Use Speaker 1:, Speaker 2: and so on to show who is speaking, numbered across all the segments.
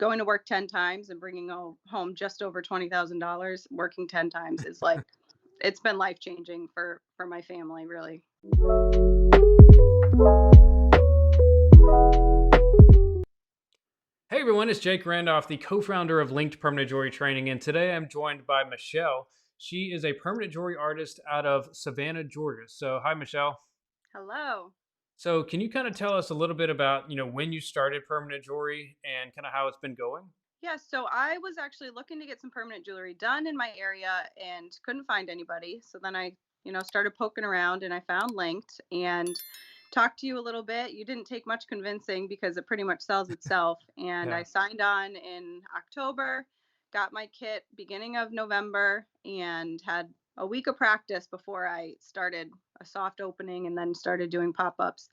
Speaker 1: going to work 10 times and bringing home just over $20,000 working 10 times is like it's been life changing for my family, really.
Speaker 2: Hey everyone, it's Jake Randolph, the co-founder of Linked Permanent Jewelry Training, and today I'm joined by Michelle. She is a permanent jewelry artist out of Savannah, Georgia. So, hi Michelle.
Speaker 1: Hello.
Speaker 2: So, can you kind of tell us a little bit about, when you started permanent jewelry and kind of how it's been going?
Speaker 1: Yeah, so I was actually looking to get some permanent jewelry done in my area and couldn't find anybody. So then I started poking around and I found Linked and talked to you a little bit. You didn't take much convincing because it pretty much sells itself. And I
Speaker 2: Yeah.
Speaker 1: signed on in October, got my kit beginning of November, and had a week of practice before I started a soft opening and then started doing pop-ups.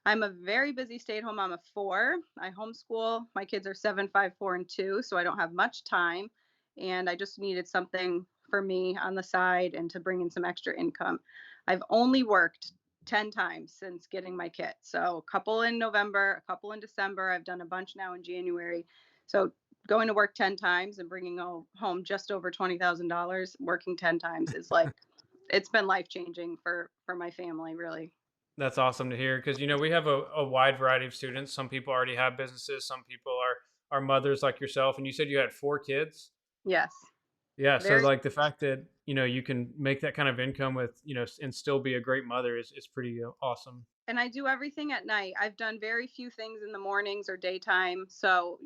Speaker 1: I'm a very busy stay-at-home mom of 4. I homeschool. My kids are 7, 5, 4, and 2, so I don't have much time, and I just needed something for me on the side and to bring in some extra income. I've only worked 10 times since getting my kit. So, a couple in November, a couple in December. I've done a bunch now in January. So, going to work 10 times and bringing home just over $20,000 working 10 times is like it's been life-changing for my family, really.
Speaker 2: That's awesome to hear because we have a wide variety of students. Some people already have businesses, some people are mothers like yourself, and you said you had 4 kids.
Speaker 1: Yes.
Speaker 2: Yeah, so
Speaker 1: Very.
Speaker 2: like the fact that you can make that kind of income with and still be a great mother is pretty awesome.
Speaker 1: And I do everything at night. I've done very few things in the mornings or daytime. So,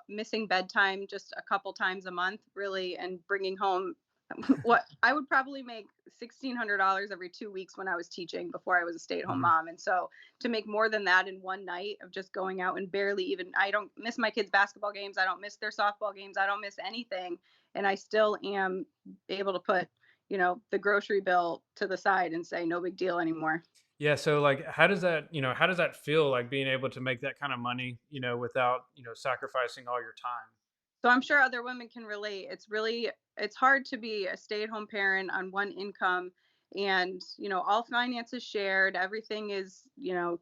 Speaker 1: missing bedtime just a couple times a month, really, and bringing home what I would probably make $1,600 every 2 weeks when I was teaching before I was a stay at home
Speaker 2: Mhm.
Speaker 1: mom. And so to make more than that in one night of just going out and barely even, I don't miss my kids' basketball games. I don't miss their softball games. I don't miss anything. And I still am able to put, the grocery bill to the side and say, no big deal anymore.
Speaker 2: Yeah, so like how does that feel like being able to make that kind of money, without, sacrificing all your time?
Speaker 1: So I'm sure other women can relate. It's hard to be a stay-at-home parent on one income and, all finances shared, everything is,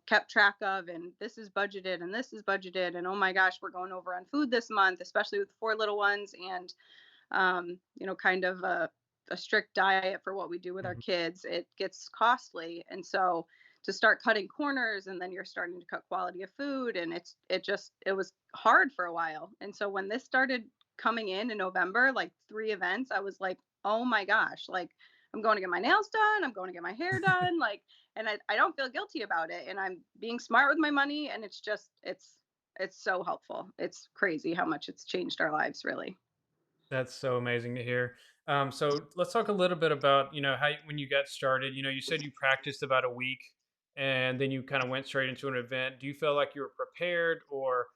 Speaker 1: kept track of and this is budgeted and this is budgeted and oh my gosh, we're going over on food this month, especially with 4 little ones and kind of a strict diet for what we do with our
Speaker 2: Mhm.
Speaker 1: kids, it gets costly. And so to start cutting corners and then you're starting to cut quality of food and it was hard for a while. And so when this started coming in November, like 3 events, I was like, oh my gosh, like I'm going to get my nails done, I'm going to get my hair done, like, and I don't feel guilty about it. And I'm being smart with my money. And it's so helpful. It's crazy how much it's changed our lives, really.
Speaker 2: That's so amazing to hear. So let's talk a little bit about, when you got started, you said you practiced about a week and then you kind of went straight into an event. Do you feel like you were prepared or,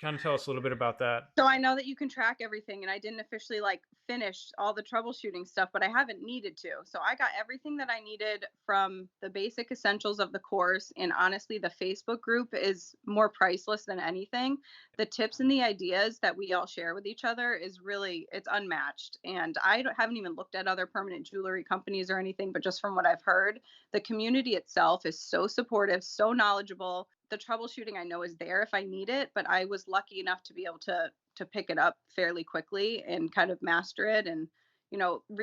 Speaker 2: kind of tell us a little bit about that?
Speaker 1: So I know that you can track everything and I didn't officially like finish all the troubleshooting stuff, but I haven't needed to. So I got everything that I needed from the basic essentials of the course. And honestly, the Facebook group is more priceless than anything. The tips and the ideas that we all share with each other is really, it's unmatched. And haven't even looked at other permanent jewelry companies or anything, but just from what I've heard, the community itself is so supportive, so knowledgeable. The troubleshooting I know is there if I need it, but I was lucky enough to be able to pick it up fairly quickly and kind of master it. And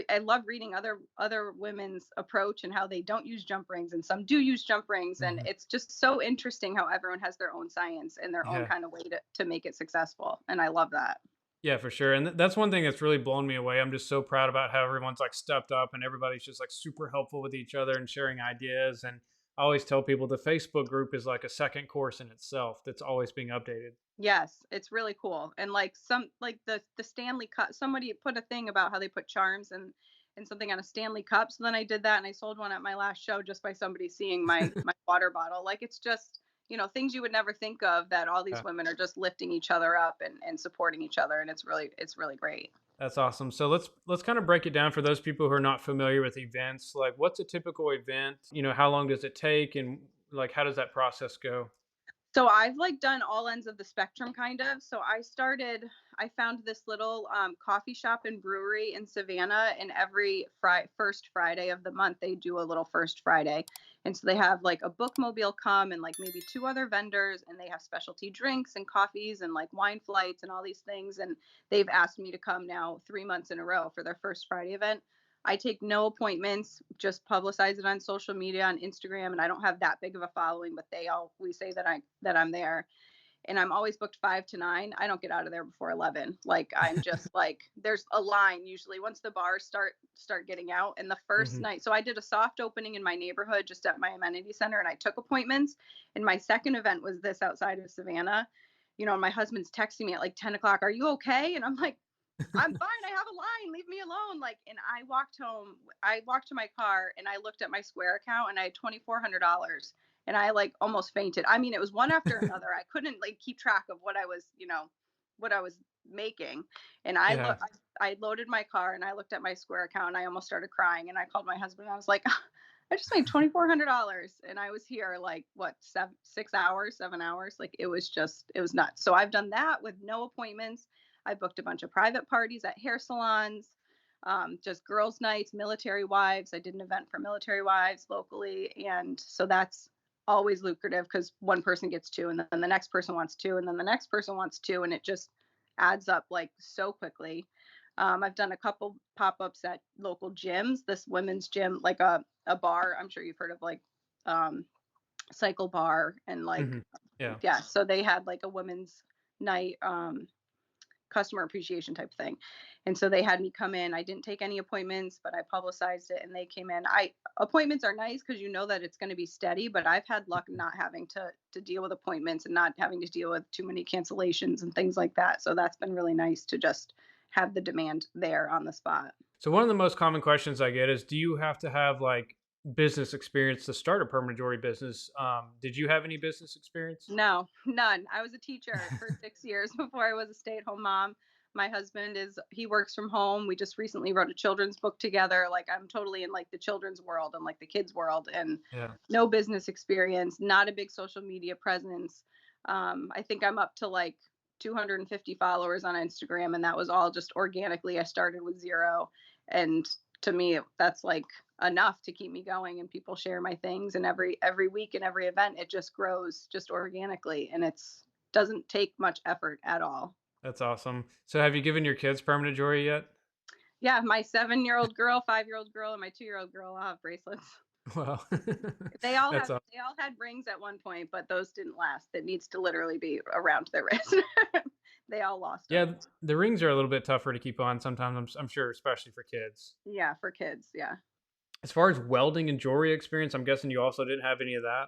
Speaker 1: I love reading other women's approach and how they don't use jump rings and some do use jump rings, and
Speaker 2: Mhm.
Speaker 1: it's just so interesting how everyone has their own science and their own
Speaker 2: Yeah.
Speaker 1: kind of way to make it successful, and I love that.
Speaker 2: Yeah, for sure. And that's one thing that's really blown me away. I'm just so proud about how everyone's like stepped up and everybody's just like super helpful with each other and sharing ideas. And I always tell people the Facebook group is like a second course in itself that's always being updated.
Speaker 1: Yes, it's really cool. And like some like the Stanley Cup, somebody put a thing about how they put charms and something on a Stanley Cup. So then I did that and I sold one at my last show just by somebody seeing my water bottle. Like it's just, things you would never think of, that all these
Speaker 2: Yeah.
Speaker 1: women are just lifting each other up and supporting each other, and it's really great.
Speaker 2: That's awesome. So let's kind of break it down for those people who are not familiar with events. Like what's a typical event? How long does it take and like how does that process go?
Speaker 1: So I've like done all ends of the spectrum kind of. So I found this little coffee shop and brewery in Savannah, and every first Friday of the month they do a little first Friday, And so they have like a bookmobile come and like maybe two other vendors, and they have specialty drinks and coffees and like wine flights and all these things. And they've asked me to come now 3 months in a row for their first Friday event. I take no appointments, just publicize it on social media, on Instagram, and I don't have that big of a following, but they always say that I'm there, and I'm always booked 5 to 9. I don't get out of there before 11. Like I'm just like there's a line usually once the bars start getting out. And the first
Speaker 2: Hmm.
Speaker 1: night, so I did a soft opening in my neighborhood just at my amenity center, and I took appointments. And my second event was this outside of Savannah. And my husband's texting me at like 10 o'clock. Are you okay? And I'm like, I'm fine. I have a line. Leave me alone. Like, and I walked home. I walked to my car and I looked at my Square account and I had $2,400, and I like almost fainted. I mean, it was one after another. I couldn't like keep track of what I was making. And
Speaker 2: Yeah.
Speaker 1: I loaded my car and I looked at my Square account and I almost started crying. And I called my husband and I was like, I just made $2,400 and I was here like what 6 hours, 7 hours. Like it was nuts. So I've done that with no appointments. I booked a bunch of private parties at hair salons, just girls' nights, military wives. I did an event for military wives locally. And so that's always lucrative because one person gets two, and then the next person wants two, and then the next person wants two. And it just adds up like so quickly. I've done a couple pop ups at local gyms, this women's gym, like a bar. I'm sure you've heard of like um, Cycle Bar and like,
Speaker 2: Hmm. Yeah.
Speaker 1: yeah. So they had like a women's night, customer appreciation type thing. And so they had me come in. I didn't take any appointments, but I publicized it and they came in. I Appointments are nice because you know that it's going to be steady, but I've had luck not having to deal with appointments and not having to deal with too many cancellations and things like that. So that's been really nice to just have the demand there on the spot.
Speaker 2: So one of the most common questions I get is, do you have to have like business experience to start a permanent jewelry business? Did you have any business experience?
Speaker 1: No, none. I was a teacher for 6 years before I was a stay-at-home mom. My husband he works from home. We just recently wrote a children's book together. Like I'm totally in like the children's world and like the kids world, and
Speaker 2: Yeah.
Speaker 1: no business experience, not a big social media presence. I think I'm up to like 250 followers on Instagram, and that was all just organically. I started with zero, and to me that's like enough to keep me going, and people share my things, and every week and every event it just grows just organically, and it's doesn't take much effort at all.
Speaker 2: That's awesome. So have you given your kids permanent jewelry yet?
Speaker 1: Yeah, my 7-year-old girl, 5-year-old girl, and my 2-year-old girl all have bracelets.
Speaker 2: Well, that's
Speaker 1: They all had rings at one point, but those didn't last. That needs to literally be around their wrist. They all lost them.
Speaker 2: yeah, the rings are a little bit tougher to keep on sometimes, I'm sure, especially for kids.
Speaker 1: Yeah, for kids, yeah.
Speaker 2: As far as welding and jewelry experience, I'm guessing you also didn't have any of that?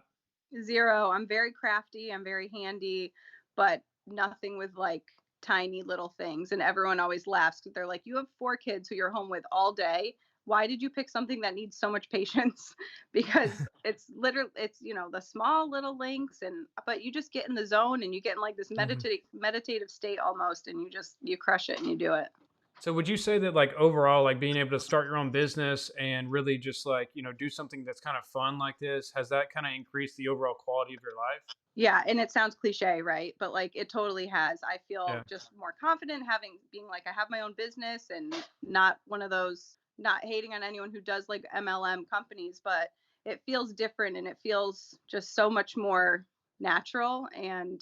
Speaker 1: Zero. I'm very crafty, I'm very handy, but nothing with like tiny little things. And everyone always laughs because they're like, you have 4 kids who you're home with all day. Why did you pick something that needs so much patience? Because it's the small little links, and but you just get in the zone and you get in like this
Speaker 2: Mhm.
Speaker 1: meditative state almost, and you crush it and you do it.
Speaker 2: So would you say that, like, overall, like, being able to start your own business and really just, like, do something that's kind of fun like this, has that kinda increased the overall quality of your life?
Speaker 1: Yeah, and it sounds cliche, right? But like it totally has. I feel
Speaker 2: Yeah,
Speaker 1: just more confident having being like I have my own business and not one of those, not hating on anyone who does like MLM companies, but it feels different and it feels just so much more natural. And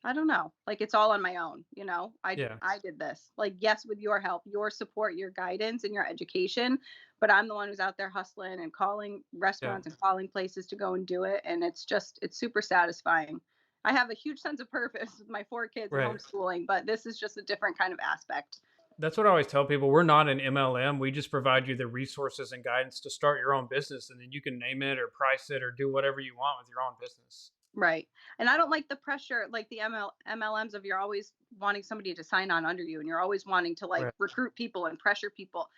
Speaker 1: I don't know, like it's all on my own, you know.
Speaker 2: yeah,
Speaker 1: I did this. Like yes, with your help, your support, your guidance and your education, but I'm the one who's out there hustling and calling
Speaker 2: yeah,
Speaker 1: restaurants and calling places to go and do it. And it's super satisfying. I have a huge sense of purpose with my 4 kids and
Speaker 2: right.
Speaker 1: homeschooling, but this is just a different kind of aspect.
Speaker 2: That's what I always tell people. We're not an MLM. We just provide you the resources and guidance to start your own business, and then you can name it or price it or do whatever you want with your own business.
Speaker 1: Right. And I don't like the pressure, like the MLMs of you're always wanting somebody to sign on under you and you're always wanting to like
Speaker 2: Right,
Speaker 1: recruit people and pressure people.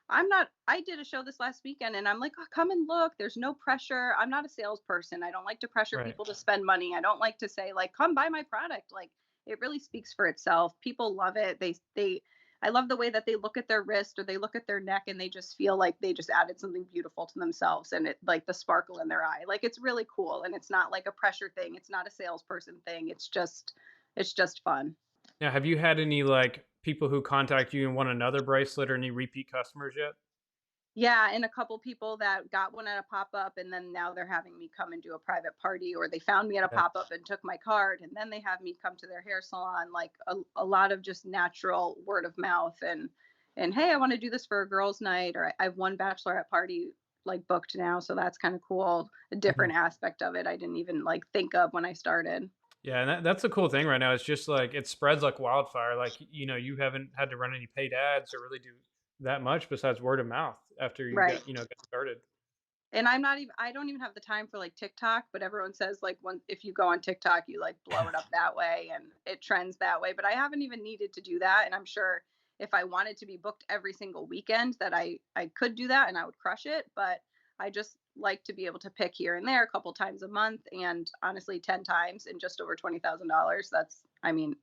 Speaker 1: I did a show this last weekend and I'm like, oh, come and look. There's no pressure. I'm not a salesperson. I don't like to pressure
Speaker 2: right.
Speaker 1: people to spend money. I don't like to say, like, come buy my product. Like, it really speaks for itself. People love it. I love the way that they look at their wrist or they look at their neck and they just feel like they just added something beautiful to themselves, and it like the sparkle in their eye. Like, it's really cool. And it's not like a pressure thing. It's not a salesperson thing. It's just fun.
Speaker 2: Now, have you had any, like, people who contact you and want another bracelet or any repeat customers yet?
Speaker 1: Yeah, and a couple people that got one at a pop-up, and then now they're having me come and do a private party, or they found me at a
Speaker 2: Yeah.
Speaker 1: pop-up and took my card, and then they have me come to their hair salon, like a lot of just natural word of mouth, and hey, I want to do this for a girls' night, or I have one bachelorette party like booked now, so that's kind of cool. A
Speaker 2: Mhm.
Speaker 1: different aspect of it I didn't even like think of when I started.
Speaker 2: Yeah, and that's the cool thing right now. It's just like it spreads like wildfire. Like, you haven't had to run any paid ads or really do that much besides word of mouth after you
Speaker 1: Right.
Speaker 2: got started.
Speaker 1: And I don't even have the time for like TikTok, but everyone says like when if you go on TikTok, you like blow it up that way and it trends that way. But I haven't even needed to do that. And I'm sure if I wanted to be booked every single weekend that I could do that and I would crush it. But I just like to be able to pick here and there a couple times a month, and honestly 10 times in just over $20,000. That's I mean,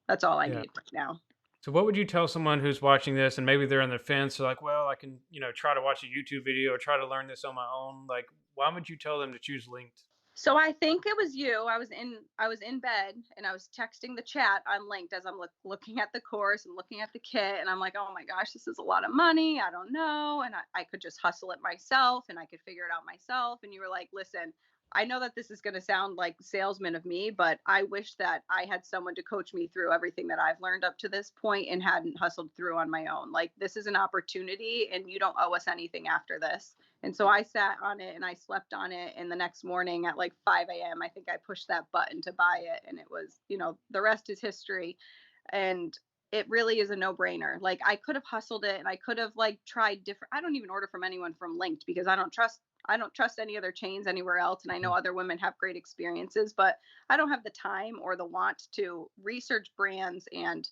Speaker 1: that's all I
Speaker 2: Yeah.
Speaker 1: need right now.
Speaker 2: So what would you tell someone who's watching this and maybe they're on the fence, they're like, well, I can, try to watch a YouTube video or try to learn this on my own. Like, why would you tell them to choose linked?
Speaker 1: So I think it was you. I was in bed and I was texting the chat on Linked as I'm looking at the course and looking at the kit, and I'm like, oh my gosh, this is a lot of money. I don't know, and I could just hustle it myself and I could figure it out myself. And you were like, listen, I know that this is going to sound like salesman of me, but I wish that I had someone to coach me through everything that I've learned up to this point and hadn't hustled through on my own. Like this is an opportunity, and you don't owe us anything after this. And so I sat on it and I slept on it. And the next morning at like 5 a.m., I think I pushed that button to buy it. And it was, the rest is history. And it really is a no brainer. Like I could have hustled it and I could have like tried different. I don't even order from anyone from Linked because I don't trust any other chains anywhere else. And I know
Speaker 2: Mhm.
Speaker 1: other women have great experiences, but I don't have the time or the want to research brands and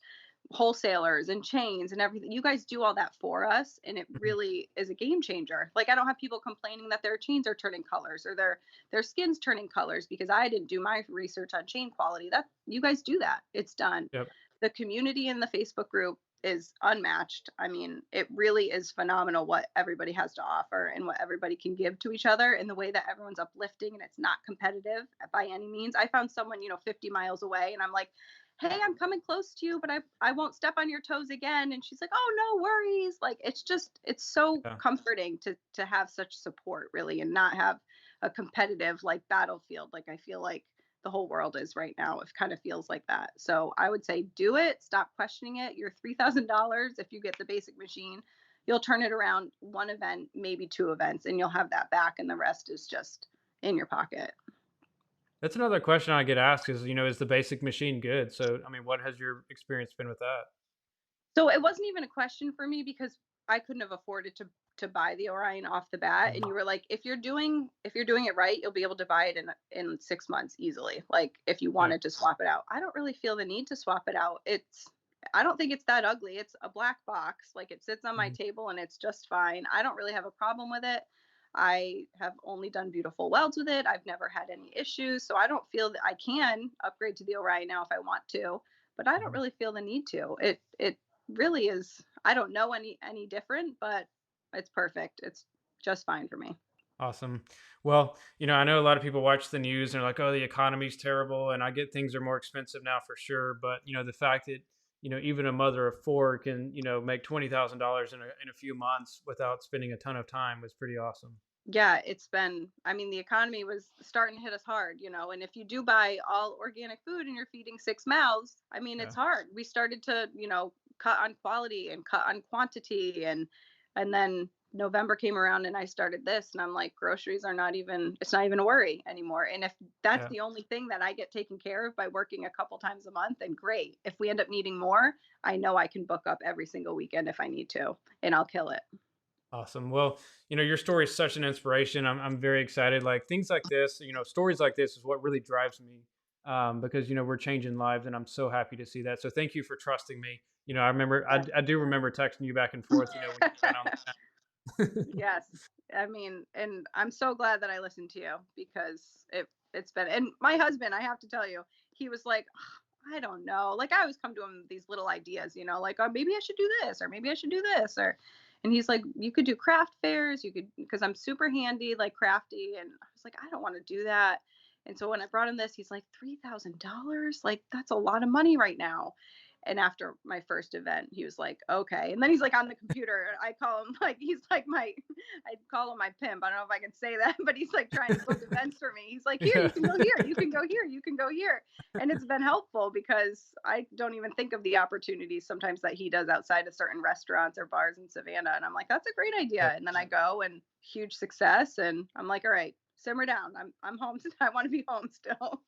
Speaker 1: wholesalers and chains and everything. You guys do all that for us, and it
Speaker 2: Mhm.
Speaker 1: really is a game changer. Like I don't have people complaining that their chains are turning colors or their skin's turning colors because I didn't do my research on chain quality. That you guys do that. It's done.
Speaker 2: Yep.
Speaker 1: The community in the Facebook group is unmatched. I mean, it really is phenomenal what everybody has to offer and what everybody can give to each other, and the way that everyone's uplifting and it's not competitive by any means. I found someone, 50 miles away, and I'm like, hey, I'm coming close to you, but I won't step on your toes again. And she's like, oh, no worries. Like, it's so
Speaker 2: Yeah.
Speaker 1: comforting to have such support, really, and not have a competitive like battlefield. Like, I feel like the whole world is right now. It kind of feels like that. So I would say do it. Stop questioning it. Your $3,000, if you get the basic machine, you'll turn it around one event, maybe two events, and you'll have that back, and the rest is just in your pocket.
Speaker 2: That's another question I get asked is, is the basic machine good? So, I mean, what has your experience been with that?
Speaker 1: So it wasn't even a question for me because I couldn't have afforded to buy the Orion off the bat. And
Speaker 2: Mhm.
Speaker 1: you were like, if you're doing it right, you'll be able to buy it in 6 months easily. Like if you
Speaker 2: Yeah.
Speaker 1: wanted to swap it out. I don't really feel the need to swap it out. I don't think it's that ugly. It's a black box. Like it sits on my
Speaker 2: Mhm.
Speaker 1: table and it's just fine. I don't really have a problem with it. I have only done beautiful welds with it. I've never had any issues. So I don't feel that I can upgrade to the Orion now if I want to, but I don't
Speaker 2: Mhm.
Speaker 1: really feel the need to. It really is. I don't know any different, but it's perfect. It's just fine for me.
Speaker 2: Awesome. Well, I know a lot of people watch the news and they're like, "Oh, the economy's terrible," and I get things are more expensive now for sure. But the fact that even a mother of four can make $20,000 in a few months without spending a ton of time was pretty awesome.
Speaker 1: Yeah, it's been, I mean, the economy was starting to hit us hard, and if you do buy all organic food and you're feeding six mouths, I mean,
Speaker 2: Yeah,
Speaker 1: it's hard. We started to, cut on quality and cut on quantity, and then November came around and I started this, and I'm like, groceries are not even, it's not even a worry anymore. And if that's
Speaker 2: yeah.
Speaker 1: the only thing that I get taken care of by working a couple times a month, then great. If we end up needing more, I know I can book up every single weekend if I need to, and I'll kill it.
Speaker 2: Awesome. Well, your story is such an inspiration. I'm very excited. Like things like this, stories like this is what really drives me. Because we're changing lives, and I'm so happy to see that. So thank you for trusting me. I remember, I do remember texting you back and forth. When you were kind of on the fence.
Speaker 1: Yes. I mean, and I'm so glad that I listened to you because it's been, and my husband, I have to tell you, he was like, "Ugh, I don't know." Like I always come to him with these little ideas, like, oh, maybe I should do this or maybe I should do this and he's like, you could do craft fairs, you could, because I'm super handy, like crafty. And I was like, I don't want to do that. And so when I brought him this, he's like, $3,000? Like, that's a lot of money right now. And after my first event, he was like, okay. And then he's like on the computer. I call him like, he's like my, I call him my pimp. I don't know if I can say that, but he's like trying to book events for me. He's like, here, you
Speaker 2: Yeah.
Speaker 1: can go here, you can go here, you can go here. And it's been helpful because I don't even think of the opportunities sometimes that he does outside of certain restaurants or bars in Savannah. And I'm like, that's a great idea. And then I go and huge success. And I'm like, all right, simmer down. I'm home. I want to be home still.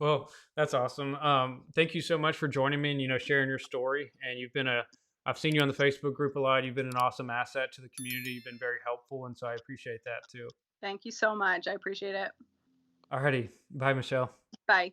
Speaker 2: Well, that's awesome. Thank you so much for joining me and sharing your story. And I've seen you on the Facebook group a lot. You've been an awesome asset to the community. You've been very helpful, and so I appreciate that too.
Speaker 1: Thank you so much. I appreciate it.
Speaker 2: Alrighty, bye, Michelle.
Speaker 1: Bye.